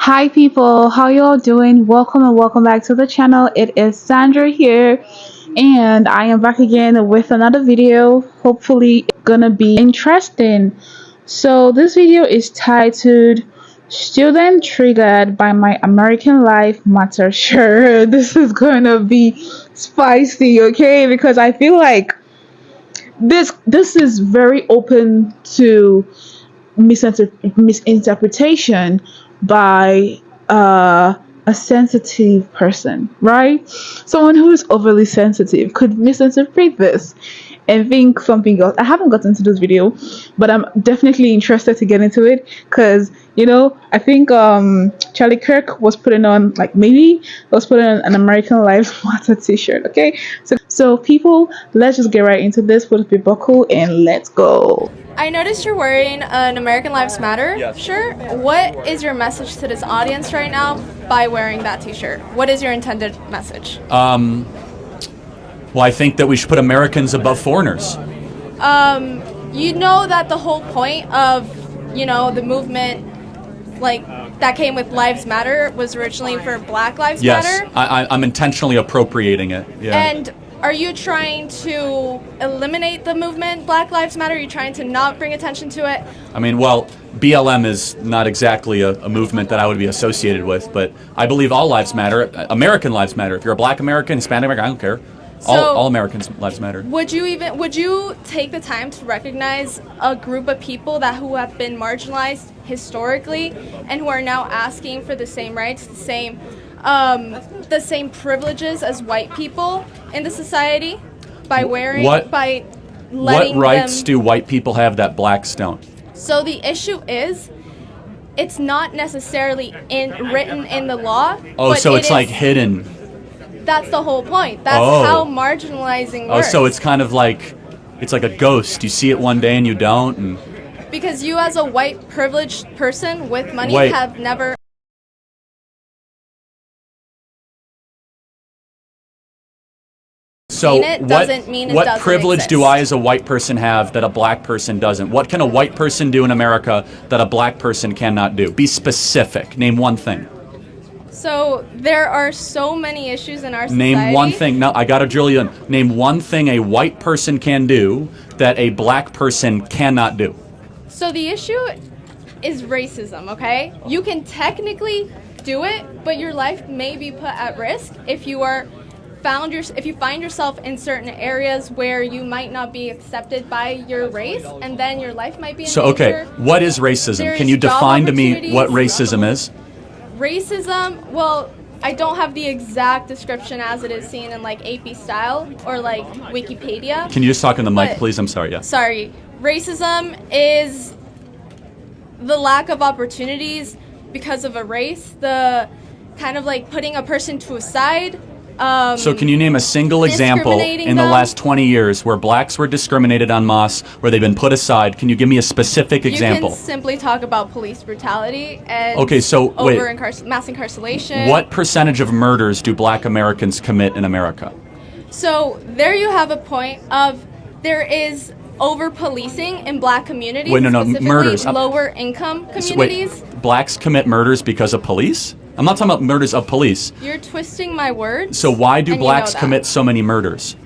Hi people, how y'all doing? Welcome and welcome back to the channel. It is Sandra here and I am back again with another video. Hopefully it's gonna be interesting. So this video is titled Student Triggered by My American Life Matter Sure. This is gonna be spicy, okay? Because I feel like this is very open to misinterpretation by a sensitive person, right? Someone who is overly sensitive could misinterpret this and think something else. I haven't gotten to this video, but I'm definitely interested to get into it because I think Charlie Kirk was putting on, like, maybe was putting on an American Lives Matter t-shirt. Okay, so people, let's just get right into this. Put a buckle and let's go. I noticed you're wearing an American Lives Matter shirt. What is your message to this audience right now by wearing that t-shirt? What is your intended message? Well, I think that we should put Americans above foreigners. You know that the whole point of, the movement, like, that came with Lives Matter was originally for Black Lives Matter? Yes, I'm intentionally appropriating it. Yeah. And are you trying to eliminate the movement Black Lives Matter? Are you trying to not bring attention to it? I mean, well, BLM is not exactly a movement that I would be associated with, but I believe all lives matter. American lives matter. If you're a Black American, Hispanic American, I don't care. All Americans' lives matter. Would you take the time to recognize a group of people who have been marginalized historically and who are now asking for the same rights, the same privileges as white people in the society by What rights do white people have that blacks don't? So the issue is, it's not necessarily written in the law. Oh, so it's like hidden. That's the whole point. That's how marginalizing works. Oh, so it's kind of like, it's like a ghost. You see it one day and you don't. And because you, as a white privileged person with money, have never. So what privilege exist. do I as a white person have that a black person doesn't? What can a white person do in America that a black person cannot do? Be specific. Name one thing. So there are so many issues in our society. Name one thing. No, I got to drill you in. Name one thing a white person can do that a black person cannot do. So the issue is racism, okay? You can technically do it, but your life may be put at risk if you find yourself in certain areas where you might not be accepted by your race, and then your life might be in danger. Okay, what is racism? Can you define to me what racism is? Racism, well, I don't have the exact description as it is seen in, like, AP style or, like, Wikipedia. Can you just talk in the mic, please? I'm sorry, yeah. Sorry. Racism is the lack of opportunities because of a race, the kind of like putting a person to a side. So can you name a single example in the last 20 years where blacks were discriminated en masse, where they've been put aside? Can you give me a specific example? You can simply talk about police brutality and mass incarceration. What percentage of murders do black Americans commit in America? So there you have a point of there is over-policing in black communities, specifically murders. Lower income communities. Blacks commit murders because of police? I'm not talking about murders of police. You're twisting my words. So why do blacks commit so many murders?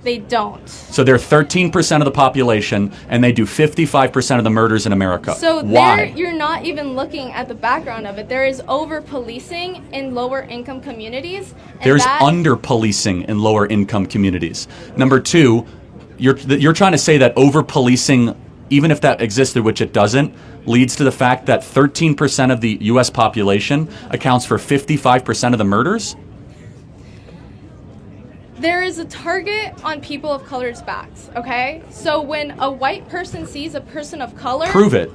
They don't. So they're 13% of the population, and they do 55% of the murders in America. So why? You're not even looking at the background of it. There is over-policing in lower-income communities. There's under-policing in lower-income communities. Number two, you're trying to say that over-policing, even if that existed, which it doesn't, leads to the fact that 13% of the U.S. population accounts for 55% of the murders? There is a target on people of color's backs, okay? So when a white person sees a person of color... Prove it.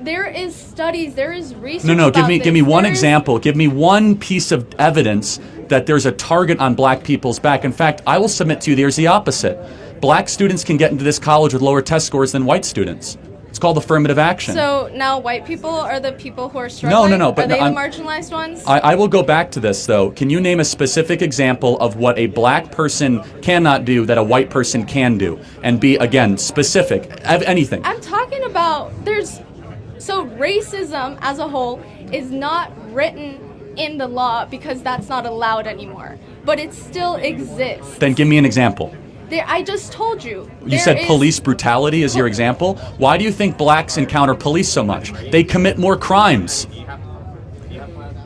There is studies, there is research give me one example. Give me one piece of evidence that there's a target on black people's back. In fact, I will submit to you there's the opposite. Black students can get into this college with lower test scores than white students. It's called affirmative action. So now white people are the people who are struggling? No. Are they the marginalized ones? I will go back to this, though. Can you name a specific example of what a black person cannot do that a white person can do? And be, again, specific. Anything. I'm talking about, there's So racism as a whole is not written in the law because that's not allowed anymore, but it still exists. Then give me an example. I just told you. You said police brutality is your example. Why do you think blacks encounter police so much? They commit more crimes.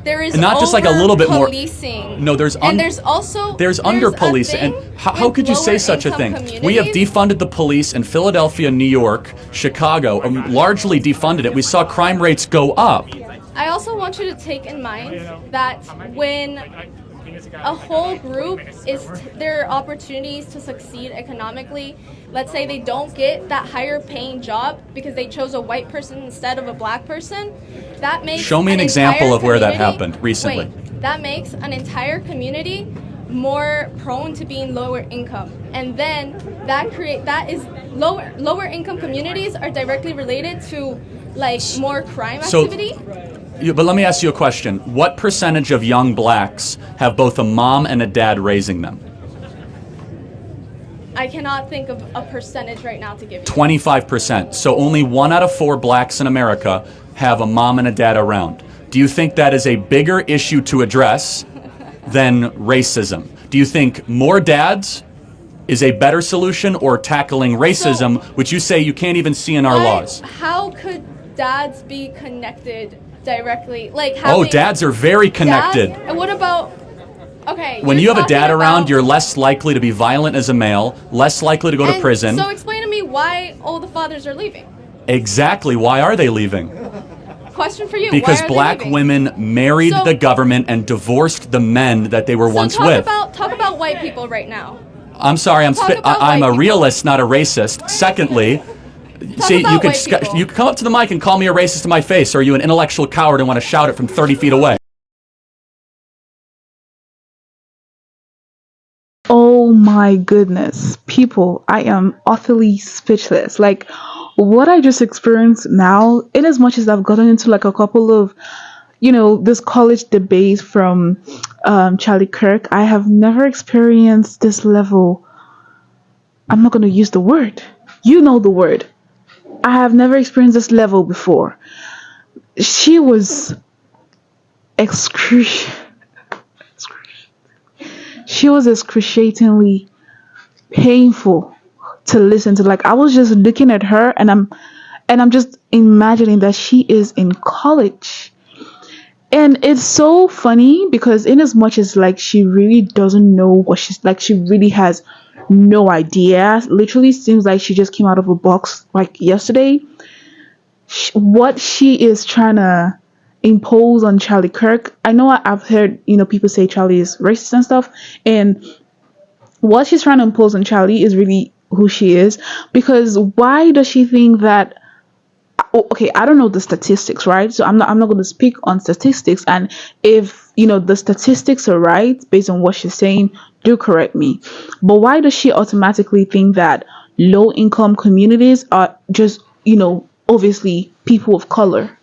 There is And not just like a little bit more. policing. No, there's and there's also under a policing. thing And how could you say with such a thing? lower-income We have communities. defunded the police in Philadelphia, New York, Chicago, largely defunded it. We saw crime rates go up. I also want you to take in mind that when a whole group is their opportunities to succeed economically, let's say they don't get that higher paying job because they chose a white person instead of a black person, that makes Show me an example entire of where that community- happened recently. Wait, that makes an entire community more prone to being lower income, and then that is lower income communities are directly related to like more crime So- activity. But let me ask you a question. What percentage of young blacks have both a mom and a dad raising them? I cannot think of a percentage right now to give you. 25%. So only 1 out of 4 blacks in America have a mom and a dad around. Do you think that is a bigger issue to address than racism? Do you think more dads is a better solution, or tackling racism, which you say you can't even see in our laws? How could dads be connected directly? Like Oh, having dads are very connected. dads- and what about? Okay. When you you're have a dad talking around, about- you're less likely to be violent as a male, less likely to go to and prison. So explain to me why all the fathers are leaving. Exactly. Why are they leaving? Question for you. Because why are they black leaving? women married So- the government and divorced the men that they were So once talk with. talk about white people right now. I'm sorry, Talk about I'm white a people. realist, not a racist. Secondly, see, about white people. you can come up to the mic and call me a racist to my face, or are you an intellectual coward and want to shout it from 30 feet away? Oh my goodness, people, I am utterly speechless. Like, what I just experienced now, in as much as I've gotten into like a couple of, this college debate from Charlie Kirk, I have never experienced this level. I'm not going to use the word. You know the word. I have never experienced this level before. She was She was excruciatingly painful to listen to. Like, I was just looking at her, and I'm just imagining that she is in college. And it's so funny because in as much as like she really doesn't know what she's like, she really has no idea. Literally seems like she just came out of a box like yesterday. What she is trying to impose on Charlie Kirk. I know I've heard, people say Charlie is racist and stuff. And what she's trying to impose on Charlie is really who she is. Because why does she think that, okay, I don't know the statistics, right? So I'm not going to speak on statistics. And if, the statistics are right, based on what she's saying, do correct me. But why does she automatically think that low income communities are just, obviously people of color?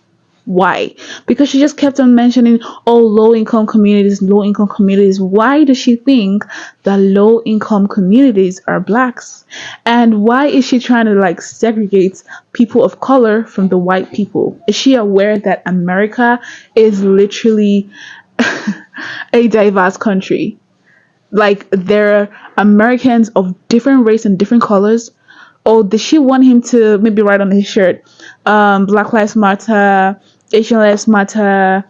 Why? Because she just kept on mentioning, low income communities, low income communities. Why does she think that low income communities are blacks? And why is she trying to like segregate people of color from the white people? Is she aware that America is literally a diverse country? Like, there are Americans of different race and different colors. Or does she want him to maybe write on his shirt, Black Lives Matter, Asian Lives Matter,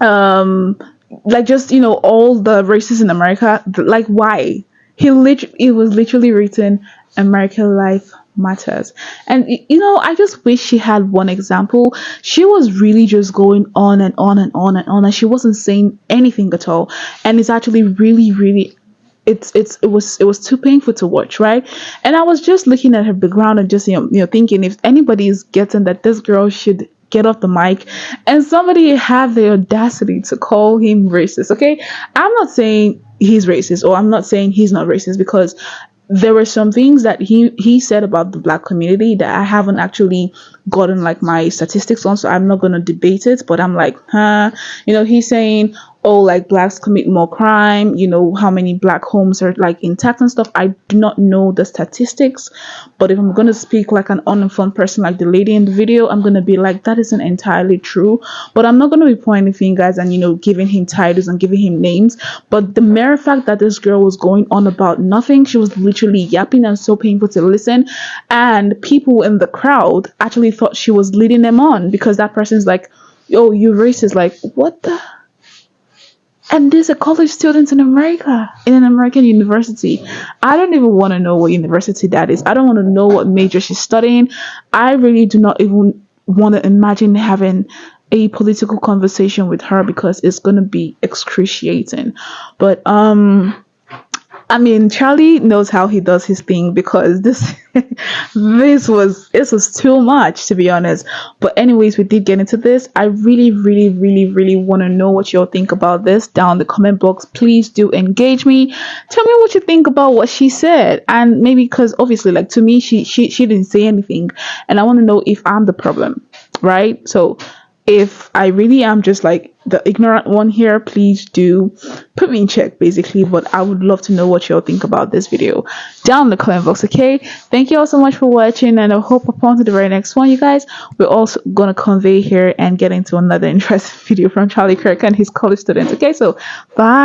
like just, all the races in America? Like, why? It was literally written, American Life Matters. And, I just wish she had one example. She was really just going on and on and on and on, and she wasn't saying anything at all. And it's actually really, really, it was too painful to watch, right? And I was just looking at her background and just thinking, if anybody is getting that, this girl should get off the mic, and somebody had the audacity to call him racist. Okay, I'm not saying he's racist, or I'm not saying he's not racist, because there were some things that he said about the black community that I haven't actually gotten like my statistics on, so I'm not going to debate it. But I'm like, he's saying, oh, like blacks commit more crime, you know, how many black homes are like intact and stuff. I do not know the statistics, but if I'm going to speak like an uninformed person, like the lady in the video, I'm going to be like, that isn't entirely true. But I'm not going to be pointing fingers and, you know, giving him titles and giving him names. But the mere fact that this girl was going on about nothing, she was literally yapping and so painful to listen. And people in the crowd actually thought she was leading them on, because that person's like, yo, you racist. Like, what the? And these are college students in America, in an American university. I don't even want to know what university that is. I don't want to know what major she's studying. I really do not even want to imagine having a political conversation with her, because it's going to be excruciating. But I mean, Charlie knows how he does his thing, because this this was too much, to be honest. But anyways, we did get into this. I really, really, really, really want to know what y'all think about this down in the comment box. Please do engage me. Tell me what you think about what she said, and maybe, because obviously, like, to me, she didn't say anything, and I want to know if I'm the problem, right? So if I really am just like the ignorant one here, please do put me in check, basically. But I would love to know what y'all think about this video down in the comment box. Okay, thank you all so much for watching, and I hope upon to the very next one, you guys. We're also gonna convey here and get into another interesting video from Charlie Kirk and his college students. Okay, so bye.